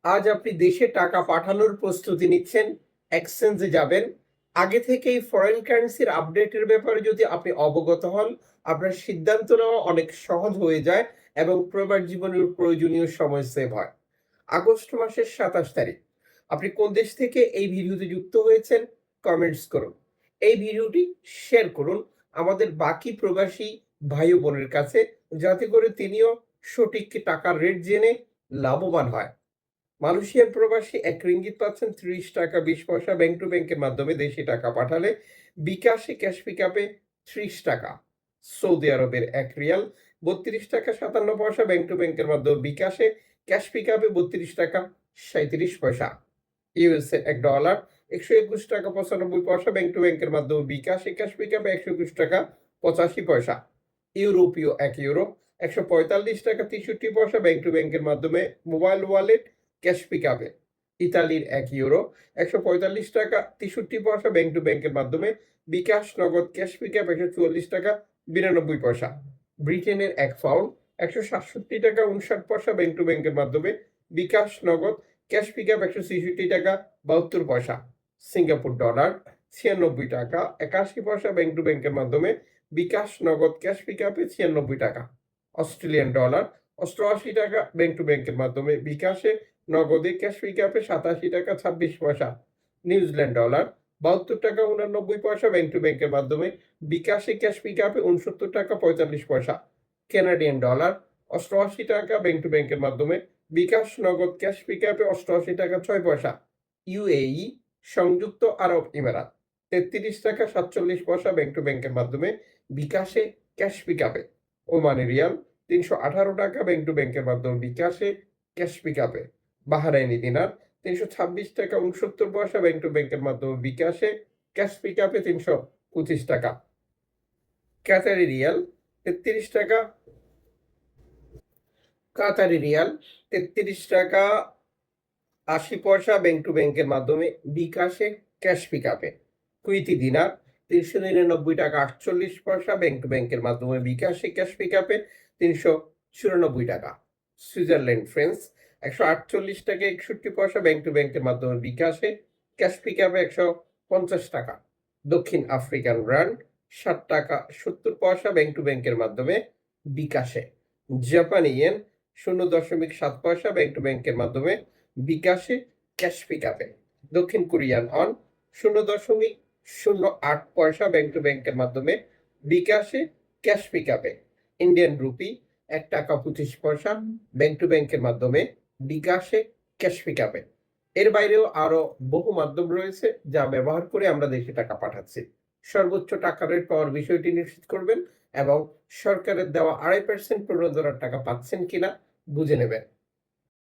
আজ আপনি দেশে টাকা পাঠানোর প্রস্তুতি নিচ্ছেন, এক্সচেঞ্জে যাবেন। আগে থেকেই ফরেন কারেন্সির আপডেটের ব্যাপারে যদি আপনি অবগত হন, আপনার সিদ্ধান্ত নেওয়া অনেক সহজ হয়ে যায় এবং প্রবাস জীবনের প্রয়োজনীয় সময় সেভ হয়। আগস্ট মাসের ২৭ তারিখ। আপনি কোন দেশ থেকে এই ভিডিওতে যুক্ত হয়েছেন? কমেন্টস করুন। এই ভিডিওটি শেয়ার করুন আমাদের বাকি প্রবাসী ভাই ও বোনের কাছে, যাতে করে তিনিও সঠিক টাকার রেট জেনে লাভবান হয়। মালয়েশিয়ার প্রবাসী রিঙ্গিত পাচ্ছেন ৳৩০.২০ ব্যাংক টু ব্যাংকের মাধ্যমে দেশি টাকা পাঠালে। বিকাশে ক্যাশ পিকআপে ৳৩০। সৌদি আরবের রিয়াল ৳৩২.৫৭ ব্যাংক টু ব্যাংকের মাধ্যমে বিকাশে ক্যাশ পিকআপে ৳৩২.৩৭। ইউএসএ $১ $১২১.৯৫ ব্যাংক টু ব্যাংকের মাধ্যমে বিকাশে ক্যাশ পিকআপে ৳১২১.৮৫। ইউরোপীয় ইউরো $১৪৫.৬৩ ব্যাংক টু ব্যাংকের মাধ্যমে মোবাইল ওয়ালেট ক্যাশ পিকআপে। ইতালির ইউরো $১৪৫.৬৩ ব্যাংক টু ব্যাংকের মাধ্যমে বিকাশ নগদ ক্যাশ পিকআপ $১৪৬.৯২। ব্রিটেনের পাউন্ড $১৬৭.৫৯ ব্যাংক টু ব্যাংকের মাধ্যমে বিকাশ নগদ ক্যাশ পিকআপ $১৬৬.৭২। সিঙ্গাপুর ডলার $৯৬.৮১ ব্যাংক টু ব্যাংকের মাধ্যমে বিকাশ নগদ ক্যাশ পিকআপে $৯৬। অস্ট্রেলিয়ান ডলার $৮৮ ব্যাংক টু ব্যাংকের মাধ্যমে বিকাশে নগদে ক্যাশ পিকআপে $৮৭.২৬। নিউজিল্যান্ড ডলার $৭২.৮৯ ব্যাংক টু ব্যাংকের মাধ্যমে বিকাশে ক্যাশ পিকআপে $৬৯.৪৫। কানাডিয়ান ডলার $৮৮ ব্যাংক টু ব্যাংকের মাধ্যমে বিকাশ নগদ ক্যাশ পিকআপে $৮৮.৬। ইউএই সংযুক্ত আরব ইমারাত $৩৩.৪৭ ব্যাংক টু ব্যাংকের মাধ্যমে বিকাশে ক্যাশ পিকআপে। ওমানি রিয়াল $৩১৮ ব্যাংক টু ব্যাংকের মাধ্যমে বিকাশে ক্যাশ পিকআপে। বাহরাইনি দিনার $৩২৬.৬৯ ব্যাংক টু ব্যাংকের মাধ্যমে বিকাশে ক্যাশ পিকআপে $৩২৫। কাতারি রিয়াল ৩৩ টাকা কাতারি রিয়াল $৩৩.৮০ ব্যাংক টু ব্যাংকের মাধ্যমে বিকাশে ক্যাশ পিকআপে। কুইতি দিনার $৩৯৯.৪৮ ব্যাংক টু ব্যাংকের মাধ্যমে বিকাশে ক্যাশ পিকআপে $৩৯৪। সুইজারল্যান্ড ফ্রেন্স $১৪৮.৬১ ব্যাংক টু ব্যাংকের মাধ্যমে বিকাশে ক্যাশ পিকআপে $১৫০। দক্ষিণ আফ্রিকান রান্ড $৭.৭০ ব্যাংক টু ব্যাংকের মাধ্যমে বিকাশে। জাপানি ইয়েন $0.৭ ব্যাংক টু ব্যাংকের মাধ্যমে বিকাশে ক্যাশ পিকআপে। দক্ষিণ কোরিয়ান অন $0.08 ব্যাংক টু ব্যাংকের মাধ্যমে বিকাশে ক্যাশ পিকআপে। ইন্ডিয়ান রুপি $1.25 ব্যাংক টু ব্যাংকের মাধ্যমে বিকাশে ক্যাশ পিকআপে। এর বাইরেও আরো বহু মাধ্যম রয়েছে যা ব্যবহার করে আমরা দেশে টাকা পাঠাচ্ছি। সর্বোচ্চ টাকা রেট পাওয়ার বিষয়টি নিশ্চিত করবেন এবং সরকারের দেওয়া ২.৫% প্রণোদনার টাকা পাচ্ছেন কিনা বুঝে নেবেন।